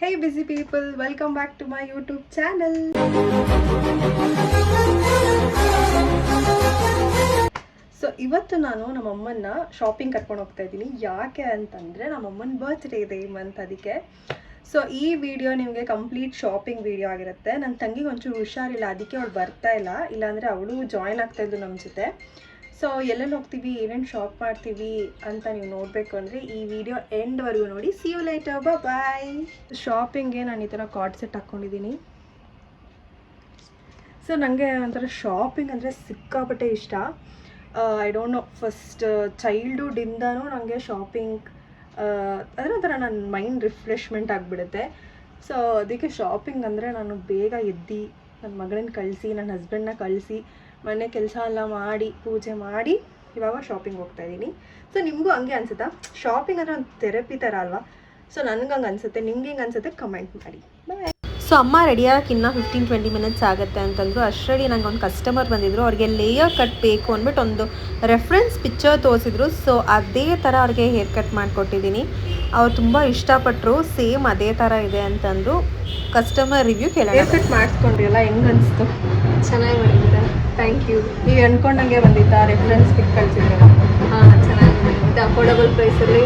Hey busy people, welcome back to my YouTube channel. So ಇವತ್ತು ನಾನು ನಮ್ಮಮ್ಮನ್ನ shopping ಕರ್ಕೊಂಡು ಹೋಗ್ತಾ ಇದ್ದೀನಿ. ಯಾಕೆ ಅಂತಂದರೆ ನಮ್ಮಮ್ಮನ ಬರ್ತ್ಡೇ ಇದೆ ಈ ಮಂತ್, ಅದಕ್ಕೆ. ಸೊ ಈ ವಿಡಿಯೋ ನಿಮಗೆ ಕಂಪ್ಲೀಟ್ ಶಾಪಿಂಗ್ ವಿಡಿಯೋ ಆಗಿರುತ್ತೆ. ನನ್ನ ತಂಗಿಗೆ ಒಂಚೂರು ಹುಷಾರಿಲ್ಲ, ಅದಕ್ಕೆ ಅವಳು ಬರ್ತಾ ಇಲ್ಲ, ಇಲ್ಲಾಂದರೆ ಅವಳು ಜಾಯ್ನ್ ಆಗ್ತಾಯಿದ್ದು ನಮ್ಮ ಜೊತೆ. ಸೊ ಎಲ್ಲೆಲ್ಲಿ ಹೋಗ್ತೀವಿ, ಏನೇನು ಶಾಪ್ ಮಾಡ್ತೀವಿ ಅಂತ ನೀವು ನೋಡಬೇಕು ಅಂದರೆ ಈ ವಿಡಿಯೋ ಎಂಡ್ವರೆಗೂ ನೋಡಿ. ಸಿ ಯು ಲೇಟರ್, ಬಾಯ್. ಶಾಪಿಂಗ್ಗೆ ನಾನು ಈ ಥರ ಕಾರ್ಡ್ ಸೆಟ್ ಹಾಕ್ಕೊಂಡಿದ್ದೀನಿ. ಸೊ ನನಗೆ ಒಂಥರ ಶಾಪಿಂಗ್ ಅಂದರೆ ಸಿಕ್ಕಾಪಟ್ಟೆ ಇಷ್ಟ. ಐ ಡೋಂಟ್ ನೋ, ಫಸ್ಟ್ ಚೈಲ್ಡ್ಹುಡ್ಡಿಂದನೂ ನನಗೆ ಶಾಪಿಂಗ್ ಅಂದರೆ ಒಂಥರ ನನ್ನ ಮೈಂಡ್ ರಿಫ್ರೆಶ್ಮೆಂಟ್ ಆಗಿಬಿಡುತ್ತೆ. ಸೊ ಅದಕ್ಕೆ ಶಾಪಿಂಗ್ ಅಂದರೆ ನಾನು ಬೇಗ ಎದ್ದು ನನ್ನ ಮಗಳನ್ನ ಕಳಿಸಿ, ನನ್ನ ಹಸ್ಬೆಂಡ್ನ ಕಳಿಸಿ, ಮನೆ ಕೆಲಸ ಎಲ್ಲ ಮಾಡಿ, ಪೂಜೆ ಮಾಡಿ ಇವಾಗ ಶಾಪಿಂಗ್ ಹೋಗ್ತಾ ಇದ್ದೀನಿ. ಸೊ ನಿಮಗೂ ಹಂಗೆ ಅನ್ಸುತ್ತಾ? ಶಾಪಿಂಗ್ ಅಂದರೆ ಒಂದು ಥೆರಪಿ ಥರ ಅಲ್ವಾ? ಸೊ ನನಗೆ ಹಂಗೆ ಅನಿಸುತ್ತೆ. ನಿಮ್ಗೆ ಹೆಂಗೆ ಅನಿಸುತ್ತೆ ಕಮೆಂಟ್ ಮಾಡಿ. ಬಾಯ್. ಸೊ ಅಮ್ಮ ರೆಡಿಯಾಗಿ ಇನ್ನೂ 15-20 ಮಿನಿಟ್ಸ್ ಆಗುತ್ತೆ ಅಂತಂದರು. ಅಷ್ಟರಲ್ಲಿ ನಂಗೆ ಒಂದು ಕಸ್ಟಮರ್ ಬಂದಿದ್ದರು. ಅವ್ರಿಗೆ ಲೇಯರ್ ಕಟ್ ಬೇಕು ಅಂದ್ಬಿಟ್ಟು ಒಂದು ರೆಫ್ರೆನ್ಸ್ ಪಿಕ್ಚರ್ ತೋರಿಸಿದ್ರು. ಸೊ ಅದೇ ಥರ ಅವ್ರಿಗೆ ಹೇರ್ ಕಟ್ ಮಾಡಿಕೊಟ್ಟಿದ್ದೀನಿ. ಅವ್ರು ತುಂಬ ಇಷ್ಟಪಟ್ಟರು. ಸೇಮ್ ಅದೇ ಥರ ಇದೆ ಅಂತಂದರು. ಕಸ್ಟಮರ್ ರಿವ್ಯೂ ಕೇಳೋಣ. ಹೇರ್ ಕಟ್ ಮಾಡಿಸ್ಕೊಂಡ್ರಲ್ಲ, ಹೆಂಗೆ ಅನಿಸ್ತು? ಚೆನ್ನಾಗಿ ಮಾಡಿದ್ದೀರಾ, ಥ್ಯಾಂಕ್ ಯು. ನೀವು ಅಂದ್ಕೊಂಡಂಗೆ ಬಂದಿತ್ತಾ? ರೆಫರೆನ್ಸ್ ಪಿಕ್ ಕಳಿಸಿದ್ರೆ? ಹಾಂ, ಚೆನ್ನಾಗಿ ಬಂದಿದೆ. ಅಫೋರ್ಡಬಲ್ ಪ್ರೈಸಲ್ಲಿ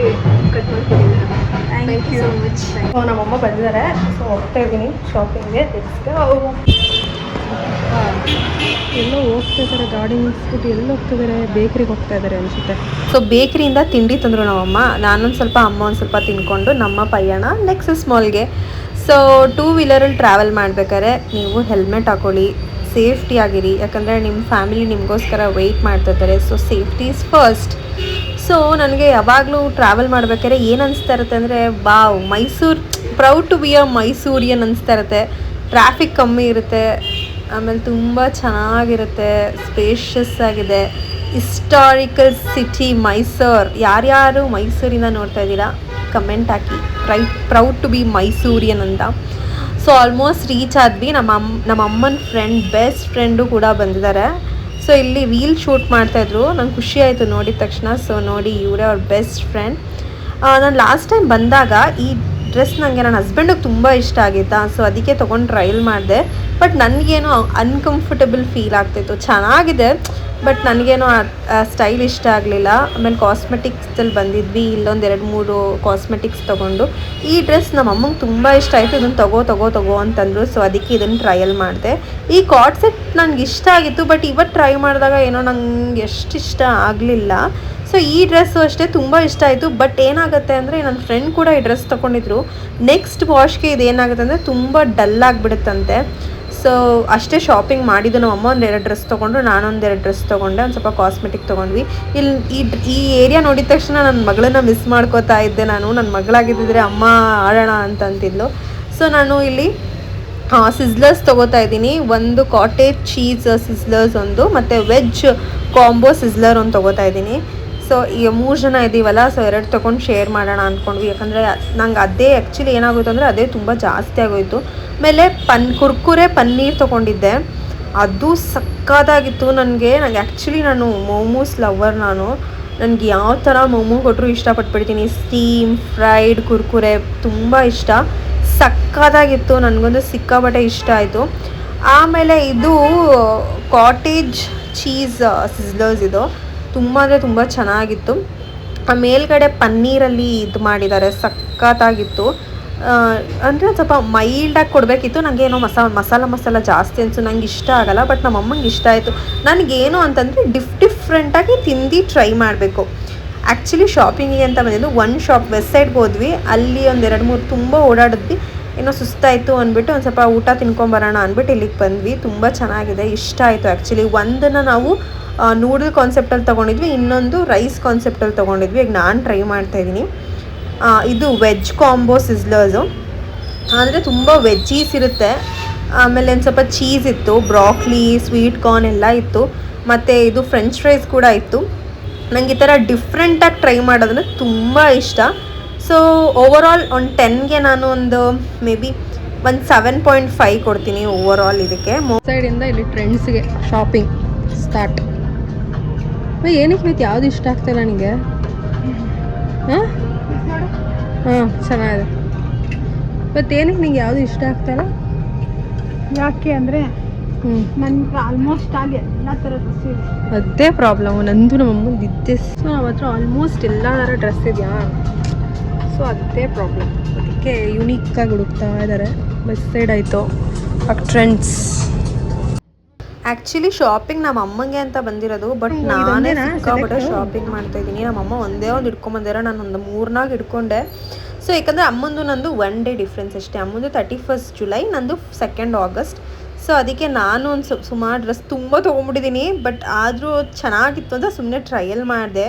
ಕಟ್ ಮಾಡ್ಕೊಂಡಿದ್ದೀರಾ, ಥ್ಯಾಂಕ್ ಯು ಸೊ ಮಚ್. ನಮ್ಮಮ್ಮ ಬಂದಿದ್ದಾರೆ. ಸೊ ಹೋಗ್ತಾ ಇದ್ದೀನಿ ಶಾಪಿಂಗ್ಗೆ. ಎಲ್ಲೋ ಹೋಗ್ತಾ ಇದ್ದಾರೆ, ಗಾಡಿ ನಿಲ್ಸ್ಬಿಟ್ಟು ಎಲ್ಲೋ ಹೋಗ್ತಿದ್ದಾರೆ, ಬೇಕ್ರಿಗೆ ಹೋಗ್ತಾ ಇದ್ದಾರೆ ಅನಿಸುತ್ತೆ. ಸೊ ಬೇಕ್ರಿಯಿಂದ ತಿಂಡಿ ತಂದರು ನಮ್ಮಮ್ಮ. ನಾನೊಂದು ಸ್ವಲ್ಪ, ಅಮ್ಮ ಒಂದು ಸ್ವಲ್ಪ ತಿನ್ಕೊಂಡು ನಮ್ಮ ಪಯಣ ನೆಕ್ಸಸ್ ಮಾಲ್ಗೆ. ಸೊ 2 ವೀಲರಲ್ಲಿ ಟ್ರಾವೆಲ್ ಮಾಡ್ಬೇಕಾದ್ರೆ ನೀವು ಹೆಲ್ಮೆಟ್ ಹಾಕೊಳ್ಳಿ, ಸೇಫ್ಟಿ ಆಗಿರಿ. ಯಾಕಂದರೆ ನಿಮ್ಮ ಫ್ಯಾಮಿಲಿ ನಿಮಗೋಸ್ಕರ ವೆಯ್ಟ್ ಮಾಡ್ತಿರ್ತಾರೆ. So safety is first. So ನನಗೆ ಯಾವಾಗಲೂ ಟ್ರಾವೆಲ್ ಮಾಡ್ಬೇಕಾದ್ರೆ ಏನು ಅನಿಸ್ತಾ ಇರುತ್ತೆ ಅಂದರೆ, wow, Mysuru, proud to be a Mysorean ಅನಿಸ್ತಾ ಇರುತ್ತೆ. ಟ್ರಾಫಿಕ್ ಕಮ್ಮಿ ಇರುತ್ತೆ, ಆಮೇಲೆ ತುಂಬ ಚೆನ್ನಾಗಿರುತ್ತೆ, ಸ್ಪೇಷಿಯಸ್ ಆಗಿದೆ. Historical city Mysuru. ಯಾರ್ಯಾರು ಮೈಸೂರಿಂದ ನೋಡ್ತಾ ಇದ್ದೀರಾ ಕಮೆಂಟ್ ಹಾಕಿ, ಪ್ರೌಡ್ ಟು ಬಿ ಮೈಸೂರಿಯನ್ ಅಂತ. ಸೊ ಆಲ್ಮೋಸ್ಟ್ ರೀಚ್ ಆದ್ವಿ. ನಮ್ಮ ಅಮ್ಮನ ಫ್ರೆಂಡ್, ಬೆಸ್ಟ್ ಫ್ರೆಂಡು ಕೂಡ ಬಂದಿದ್ದಾರೆ. ಸೊ ಇಲ್ಲಿ ರೀಲ್ ಶೂಟ್ ಮಾಡ್ತಾಯಿದ್ರು. ನಂಗೆ ಖುಷಿ ಆಯಿತು ನೋಡಿದ ತಕ್ಷಣ. ಸೊ ನೋಡಿ, ಇವರೇ ಅವ್ರ ಬೆಸ್ಟ್ ಫ್ರೆಂಡ್. ನಾನು ಲಾಸ್ಟ್ ಟೈಮ್ ಬಂದಾಗ ಈ ಡ್ರೆಸ್ ನನಗೆ ನನ್ನ ಹಸ್ಬೆಂಡಿಗೆ ತುಂಬ ಇಷ್ಟ ಆಗಿತ್ತಾ. ಸೊ ಅದಕ್ಕೆ ತೊಗೊಂಡು ಟ್ರಯಲ್ ಮಾಡಿದೆ. ಬಟ್ ನನಗೇನೋ ಅನ್ಕಂಫರ್ಟಬಲ್ ಫೀಲ್ ಆಗ್ತಾಯಿತ್ತು. ಚೆನ್ನಾಗಿದೆ, ಬಟ್ ನನಗೇನೋ ಸ್ಟೈಲ್ ಇಷ್ಟ ಆಗಲಿಲ್ಲ. ಆಮೇಲೆ ಕಾಸ್ಮೆಟಿಕ್ಸಲ್ಲಿ ಬಂದಿದ್ವಿ, ಇಲ್ಲೊಂದು 2-3 ಕಾಸ್ಮೆಟಿಕ್ಸ್ ತೊಗೊಂಡು. ಈ ಡ್ರೆಸ್ ನಮ್ಮ ಅಮ್ಮಂಗೆ ತುಂಬ ಇಷ್ಟ ಆಯಿತು. ಇದನ್ನು ತಗೋ ಅಂತಂದರು. ಸೊ ಅದಕ್ಕೆ ಇದನ್ನು ಟ್ರಯಲ್ ಮಾಡಿದೆ. ಈ ಕಾರ್ಡ್ ಸೆಟ್ ನನಗೆ ಇಷ್ಟ ಆಗಿತ್ತು, ಬಟ್ ಇವತ್ತು ಟ್ರೈ ಮಾಡಿದಾಗ ಏನೋ ನಂಗೆ ಎಷ್ಟು ಇಷ್ಟ ಆಗಲಿಲ್ಲ. ಸೊ ಈ ಡ್ರೆಸ್ಸು ಅಷ್ಟೇ ತುಂಬ ಇಷ್ಟ ಆಯಿತು. ಬಟ್ ಏನಾಗುತ್ತೆ ಅಂದರೆ, ನನ್ನ ಫ್ರೆಂಡ್ ಕೂಡ ಈ ಡ್ರೆಸ್ ತೊಗೊಂಡಿದ್ರು. ನೆಕ್ಸ್ಟ್ ವಾಶ್ಗೆ ಇದೇನಾಗುತ್ತೆ ಅಂದರೆ ತುಂಬ ಡಲ್ ಆಗಿಬಿಡುತ್ತಂತೆ. ಸೊ ಅಷ್ಟೇ ಶಾಪಿಂಗ್ ಮಾಡಿದ್ದು. ನಮ್ಮ ಅಮ್ಮ 1-2 ಡ್ರೆಸ್ ತೊಗೊಂಡ್ರು, ನಾನೊಂದು 2 ಡ್ರೆಸ್ ತೊಗೊಂಡೆ, ಒಂದು ಸ್ವಲ್ಪ ಕಾಸ್ಮೆಟಿಕ್ ತೊಗೊಂಡ್ವಿ. ಇಲ್ಲಿ ಈ ಏರಿಯಾ ನೋಡಿದ ತಕ್ಷಣ ನನ್ನ ಮಗಳನ್ನ ಮಿಸ್ ಮಾಡ್ಕೋತಾ ಇದ್ದೆ ನಾನು. ನನ್ನ ಮಗಳಾಗಿದ್ದಿದ್ರೆ ಅಮ್ಮ ಆಡೋಣ ಅಂತಂತಿದ್ಲು. ಸೊ ನಾನು ಇಲ್ಲಿ ಸಿಸ್ಲರ್ಸ್ ತೊಗೋತಾ ಇದ್ದೀನಿ. ಒಂದು ಕಾಟೇಜ್ ಚೀಸ್ ಸಿಸ್ಲರ್ಸ್ ಒಂದು, ಮತ್ತು ವೆಜ್ ಕಾಂಬೋ ಸಿಸ್ಲರ್ ಒಂದು ತೊಗೋತಾ ಇದ್ದೀನಿ. ಸೊ ಈಗ 3 ಜನ ಇದ್ದೀವಲ್ಲ, ಸೊ 2 ತೊಗೊಂಡು ಶೇರ್ ಮಾಡೋಣ ಅಂದ್ಕೊಂಡ್ವಿ. ಯಾಕಂದರೆ ನಂಗೆ ಅದೇ ಆ್ಯಕ್ಚುಲಿ ಏನಾಗೋಯ್ತು ಅಂದರೆ, ಅದೇ ತುಂಬ ಜಾಸ್ತಿ ಆಗೋಯಿತು. ಆಮೇಲೆ ಕುರ್ಕುರೆ ಪನ್ನೀರ್ ತೊಗೊಂಡಿದ್ದೆ, ಅದು ಸಕ್ಕತ್ತಾಗಿತ್ತು. ನನಗೆ ಆ್ಯಕ್ಚುಲಿ ನಾನು ಮೋಮೋಸ್ ಲವರ್. ನನಗೆ ಯಾವ ಥರ ಮೋಮೋ ಕೊಟ್ಟರು ಇಷ್ಟಪಟ್ಬಿಡ್ತೀನಿ. ಸ್ಟೀಮ್, ಫ್ರೈಡ್, ಕುರ್ಕುರೆ ತುಂಬ ಇಷ್ಟ. ಸಕ್ಕತ್ತಾಗಿತ್ತು, ನನಗೊಂದು ಸಿಕ್ಕಾಪಟ್ಟೆ ಇಷ್ಟ ಆಯಿತು. ಆಮೇಲೆ ಇದು ಕಾಟೇಜ್ ಚೀಸ್ ಸಿಸ್ಲರ್ಸ್, ಇದು ತುಂಬ ಅಂದರೆ ತುಂಬ ಚೆನ್ನಾಗಿತ್ತು. ಆ ಮೇಲ್ಗಡೆ ಪನ್ನೀರಲ್ಲಿ ಇದು ಮಾಡಿದ್ದಾರೆ, ಸಕ್ಕತ್ತಾಗಿತ್ತು. ಅಂದರೆ ಸ್ವಲ್ಪ ಮೈಲ್ಡಾಗಿ ಕೊಡಬೇಕಿತ್ತು. ನನಗೇನೋ ಮಸಾಲ ಜಾಸ್ತಿ ಅನಿಸು, ನಂಗೆ ಇಷ್ಟ ಆಗೋಲ್ಲ. ಬಟ್ ನಮ್ಮ ಅಮ್ಮಂಗೆ ಇಷ್ಟ ಆಯಿತು. ನನಗೇನು ಅಂತಂದರೆ ಡಿಫ್ರೆಂಟಾಗಿ ತಿಂದು ಟ್ರೈ ಮಾಡಬೇಕು. ಆ್ಯಕ್ಚುಲಿ ಶಾಪಿಂಗಿಗೆ ಅಂತ ಬಂದಿದ್ದು ಒಂದು ಶಾಪ್, ವೆಸ್ಟ್ ಸೈಡ್ಗೆ ಹೋದ್ವಿ. ಅಲ್ಲಿ ಒಂದು 2-3 ತುಂಬ ಓಡಾಡಿದ್ವಿ. ಏನೋ ಸುಸ್ತಾಯಿತು ಅಂದ್ಬಿಟ್ಟು ಒಂದು ಸ್ವಲ್ಪ ಊಟ ತಿನ್ಕೊಂಬರೋಣ ಅಂದ್ಬಿಟ್ಟು ಇಲ್ಲಿಗೆ ಬಂದ್ವಿ. ತುಂಬ ಚೆನ್ನಾಗಿದೆ, ಇಷ್ಟ ಆಯಿತು. ಆ್ಯಕ್ಚುಲಿ ಒಂದನ್ನು ನಾವು ನೂಡಲ್ ಕಾನ್ಸೆಪ್ಟಲ್ಲಿ ತೊಗೊಂಡಿದ್ವಿ, ಇನ್ನೊಂದು ರೈಸ್ ಕಾನ್ಸೆಪ್ಟಲ್ಲಿ ತೊಗೊಂಡಿದ್ವಿ. ಈಗ ನಾನು ಟ್ರೈ ಮಾಡ್ತಾಯಿದ್ದೀನಿ. ಇದು ವೆಜ್ ಕಾಂಬೋ ಸಿಸ್ಲರ್ಸು, ಅಂದರೆ ತುಂಬ ವೆಜ್ಜೀಸ್ ಇರುತ್ತೆ. ಆಮೇಲೆ ಒಂದು ಸ್ವಲ್ಪ ಚೀಸ್ ಇತ್ತು, ಬ್ರಾಕ್ಲಿ, ಸ್ವೀಟ್ ಕಾರ್ನ್ ಎಲ್ಲ ಇತ್ತು, ಮತ್ತು ಇದು ಫ್ರೆಂಚ್ ಫ್ರೈಸ್ ಕೂಡ ಇತ್ತು. ನನಗೆ ಈ ಥರ ಡಿಫ್ರೆಂಟಾಗಿ ಟ್ರೈ ಮಾಡೋದಂದರೆ ತುಂಬ ಇಷ್ಟ. ಸೊ ಓವರಾಲ್ ಒಂದು 10ಗೆ ನಾನು ಒಂದು ಮೇ ಬಿ ಒಂದು 7.5 ಕೊಡ್ತೀನಿ ಓವರಾಲ್ ಇದಕ್ಕೆ. ಸೈಡಿಂದ ಇಲ್ಲಿ ಟ್ರೆಂಡ್ಸ್ಗೆ ಶಾಪಿಂಗ್ ಸ್ಟಾರ್ಟ್. ಏನಕ್ಕೆ ಮತ್ತೆ ಯಾವುದು ಇಷ್ಟ ಆಗ್ತಾಯಿಲ್ಲ ನನಗೆ? ಹಾಂ, ಚೆನ್ನಾಗಿದೆ. ಮತ್ತು ಏನಕ್ಕೆ ನಿಂಗೆ ಯಾವುದು ಇಷ್ಟ ಆಗ್ತಾಯಿಲ್ಲ? ಯಾಕೆ ಅಂದರೆ ಹ್ಞೂ ನನ್ಗೆ ಆಲ್ಮೋಸ್ಟ್ ಆಗಿ ಎಲ್ಲ ಥರ ಡ್ರೆಸ್ ಇದೆ. ಅದೇ ಪ್ರಾಬ್ಲಮ್, ನಂದು ನಮ್ಮ ಅಮ್ಮಂದು ಇದ್ದೆ. ಸೊ ನಮ್ಮ ಹತ್ರ ಆಲ್ಮೋಸ್ಟ್ ಎಲ್ಲ ಥರ ಡ್ರೆಸ್ ಇದೆಯಾ, ಸೊ ಅದೇ ಪ್ರಾಬ್ಲಮ್. ಅದಕ್ಕೆ ಯುನೀಕಾಗಿ ಹುಡುಕ್ತಾ ಇದ್ದಾರೆ. ಬಸ್ ಸೈಡ್ ಆಯಿತು, ಟ್ರೆಂಡ್ಸ್. ಆ್ಯಕ್ಚುಲಿ ಶಾಪಿಂಗ್ ನಮ್ಮ ಅಮ್ಮಂಗೆ ಅಂತ ಬಂದಿರೋದು, ಬಟ್ ನಾನೇ ಸಿಕ್ಕಾಪಟ್ಟೆ ಶಾಪಿಂಗ್ ಮಾಡ್ತಾ ಇದ್ದೀನಿ. ನಮ್ಮಮ್ಮ ಒಂದೇ ಒಂದು ಹಿಡ್ಕೊಂಬಂದಿರೋ, ನಾನು ಒಂದು 3-4 ಹಿಡ್ಕೊಂಡೆ. ಸೊ ಯಾಕಂದರೆ ಅಮ್ಮಂದು ನಂದು 1 ಡೇ ಡಿಫ್ರೆನ್ಸ್ ಅಷ್ಟೇ. ಅಮ್ಮಂದು 31st ಜುಲೈ, ನಂದು 2nd ಆಗಸ್ಟ್. ಸೊ ಅದಕ್ಕೆ ನಾನು ಒಂದು ಸುಮಾರು ಡ್ರೆಸ್ ತುಂಬ ತೊಗೊಂಬಿಟ್ಟಿದ್ದೀನಿ. ಬಟ್ ಆದರೂ ಚೆನ್ನಾಗಿತ್ತು ಅಂತ ಸುಮ್ಮನೆ ಟ್ರಯಲ್ ಮಾಡಿದೆ.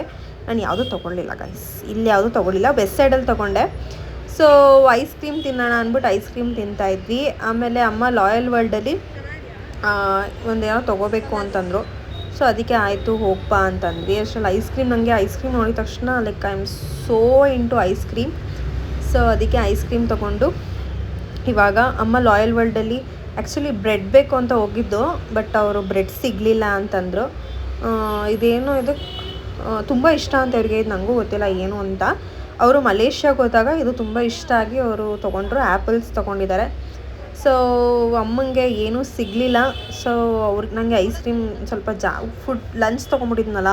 ನಾನು ಯಾವುದೂ ತೊಗೊಳ್ಳಿಲ್ಲ ಗೈಸ್, ಇಲ್ಲಿ ಯಾವುದೂ ತೊಗೊಳ್ಳಿಲ್ಲ. ವೆಸ್ಟ್ ಸೈಡಲ್ಲಿ ತೊಗೊಂಡೆ. ಸೊ ಐಸ್ ಕ್ರೀಮ್ ತಿನ್ನೋಣ ಅಂದ್ಬಿಟ್ಟು ಐಸ್ ಕ್ರೀಮ್ ತಿಂತಾಯಿದ್ವಿ. ಆಮೇಲೆ ಅಮ್ಮ ಲಾಯಲ್ ವರ್ಲ್ಡಲ್ಲಿ ಒಂದೇನೋ ತೊಗೋಬೇಕು ಅಂತಂದರು. ಸೊ ಅದಕ್ಕೆ ಆಯಿತು ಹೋಗಪ್ಪ ಅಂತಂದ್ವಿ. ಅಷ್ಟರಲ್ಲಿ ಐಸ್ ಕ್ರೀಮ್, ನನಗೆ ಐಸ್ ಕ್ರೀಮ್ ನೋಡಿದ ತಕ್ಷಣ like I am so into ice cream. So ಅದಕ್ಕೆ ಐಸ್ ಕ್ರೀಮ್ ತೊಗೊಂಡು ಇವಾಗ ಅಮ್ಮ ಲಾಯಲ್ ವರ್ಲ್ಡಲ್ಲಿ ಆ್ಯಕ್ಚುಲಿ ಬ್ರೆಡ್ ಬೇಕು ಅಂತ ಹೋಗಿದ್ದು, ಬಟ್ ಅವರು ಬ್ರೆಡ್ ಸಿಗಲಿಲ್ಲ ಅಂತಂದರು. ಇದೇನು ಇದು ತುಂಬ ಇಷ್ಟ ಅಂತ ಅವ್ರಿಗೆ, ಇದು ನನಗೂ ಗೊತ್ತಿಲ್ಲ ಏನು ಅಂತ. ಅವರು ಮಲೇಷ್ಯಾಗೆ ಹೋದಾಗ ಇದು ತುಂಬ ಇಷ್ಟ ಆಗಿ ಅವರು ತೊಗೊಂಡ್ರು. ಆ್ಯಪಲ್ಸ್ ತೊಗೊಂಡಿದ್ದಾರೆ. ಸೊ ಅಮ್ಮಂಗೆ ಏನೂ ಸಿಗಲಿಲ್ಲ. ಸೊ ಅವ್ರಿಗೆ ನನಗೆ ಐಸ್ ಕ್ರೀಮ್ ಸ್ವಲ್ಪ ಲಂಚ್ ತೊಗೊಂಬಿಟ್ಟಿದ್ನಲ್ಲ,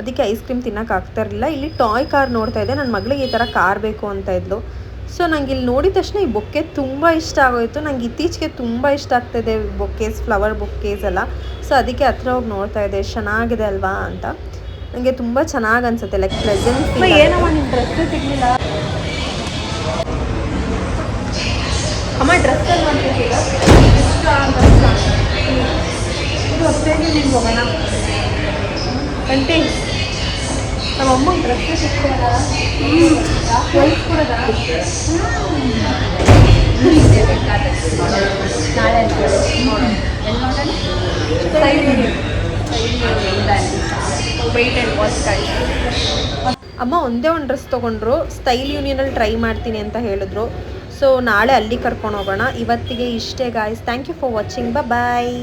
ಅದಕ್ಕೆ ಐಸ್ ಕ್ರೀಮ್ ತಿನ್ನೋಕ್ಕಾಗ್ತಾಯಿರಲಿಲ್ಲ. ಇಲ್ಲಿ ಟಾಯ್ ಕಾರ್ ನೋಡ್ತಾ ಇದ್ದೆ. ನನ್ನ ಮಗಳಿಗೆ ಈ ಥರ ಕಾರ್ ಬೇಕು ಅಂತ ಇದ್ಲು. ಸೊ ನಂಗೆ ಇಲ್ಲಿ ನೋಡಿದ ತಕ್ಷಣ ಈ ಬೊಕ್ಕೆ ತುಂಬ ಇಷ್ಟ ಆಗೋಯಿತು. ನಂಗೆ ಇತ್ತೀಚೆಗೆ ತುಂಬ ಇಷ್ಟ ಆಗ್ತಾಯಿದೆ ಬೊಕ್ಕೇಸ್, ಫ್ಲವರ್ ಬೊಕ್ಕೇಸ್ ಎಲ್ಲ. ಸೊ ಅದಕ್ಕೆ ಹತ್ರ ಹೋಗಿ ನೋಡ್ತಾ ಇದ್ದೆ, ಚೆನ್ನಾಗಿದೆ ಅಲ್ವಾ ಅಂತ. ನನಗೆ ತುಂಬ ಚೆನ್ನಾಗಿ ಅನಿಸುತ್ತೆ, ಲೈಕ್ ಪ್ಲೆಸೆಂಟ್ ಫೀಲ್. ಏನಮ್ಮ ನಿಮ್ಮ ಡ್ರೆಸ್ಸೇ ಸಿಗಲಿಲ್ಲ? ಅಮ್ಮ ಡ್ರೆಸ್ಸಲ್ಲಿ ಮಾಡ್ಬೇಕೀಗ ಇಷ್ಟ ಅಂತ ಇದು ಹೊಸದಾಗಿ ನಿಮ್ಗೆ ಹೋಗೋಣ ಅಂಟಿ. ನಮ್ಮ ಅಮ್ಮಗೆ ಡ್ರೆಸ್ಸೇ ಸಿಕ್ಕೋದ ಹೊಲ್ಸ್ಕೊಡೋದ ನಾಳೆ ವೆಯ್ಟ್ ಆ್ಯಂಡ್ ವಾಚ್ ಅಮ್ಮ ಒಂದೇ ಒಂದು ಡ್ರೆಸ್ ತೊಗೊಂಡ್ರು. ಸ್ಟೈಲ್ ಯೂನಿಯನಲ್ಲಿ ಟ್ರೈ ಮಾಡ್ತೀನಿ ಅಂತ ಹೇಳಿದ್ರು. ಸೊ ನಾಳೆ ಅಲ್ಲಿ ಕರ್ಕೊಂಡು ಹೋಗೋಣ. ಇವತ್ತಿಗೆ ಇಷ್ಟೇ guys. Thank you for watching. Bye.